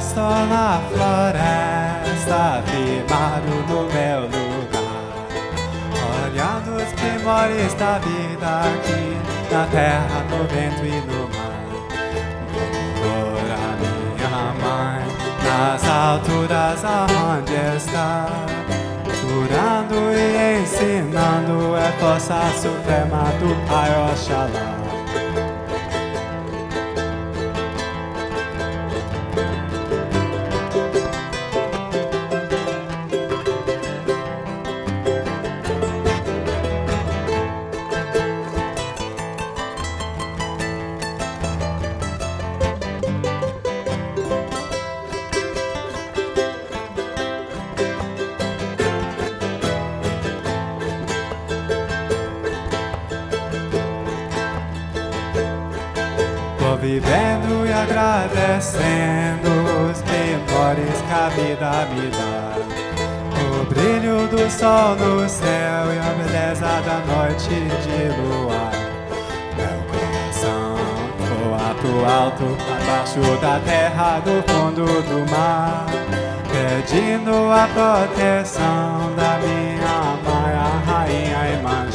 estou na floresta, firmado no meu lugar, olhando os primores da vida aqui na terra, no vento e no mar. Por a minha mãe, nas alturas aonde está, curando e ensinando, é força suprema do Pai Oxalá. Vou vivendo e agradecendo os primores que a vida me dá, o brilho do sol no céu e a beleza da noite de luar. Meu coração voa pro alto, abaixo da terra, do fundo do mar, pedindo a proteção da minha mãe, a rainha Emmanuel.